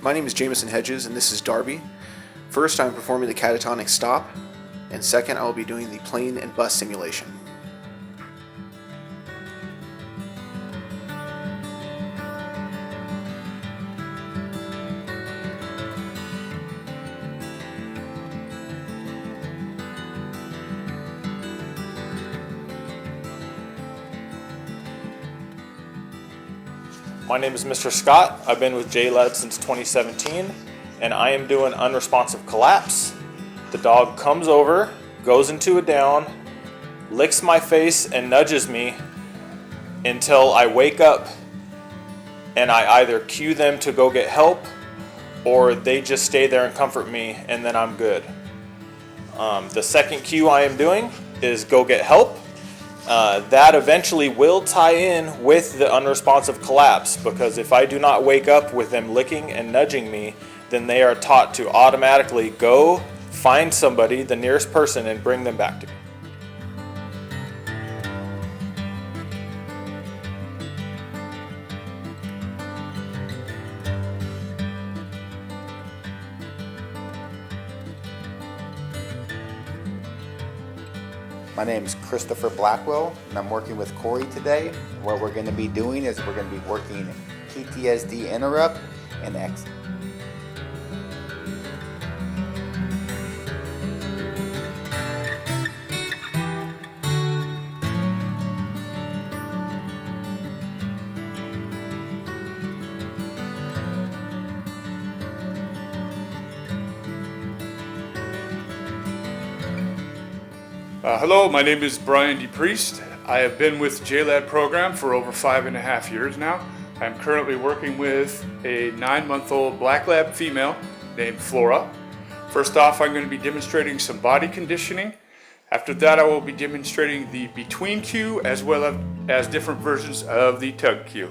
My name is Jameson Hedges and this is Darby. First, I'm performing the catatonic stop, and second, I will be doing the plane and bus simulation. My name is Mr. Scott. I've been with JLAD since 2017, and I am doing unresponsive collapse. The dog comes over, goes into a down, licks my face and nudges me until I wake up, and I either cue them to go get help or they just stay there and comfort me, and then I'm good. The second cue I am doing is go get help. That eventually will tie in with the unresponsive collapse, because if I do not wake up with them licking and nudging me, then they are taught to automatically go find somebody, the nearest person, and bring them back to me. My name is Christopher Blackwell, and I'm working with Corey today. What we're going to be doing is we're going to be working PTSD interrupt and exit. Hello, my name is Brian DePriest. I have been with JLAD program for over 5.5 years now. I'm currently working with a 9-month-old black lab female named Flora. First off, I'm going to be demonstrating some body conditioning. After that, I will be demonstrating the between cue as well as different versions of the tug cue.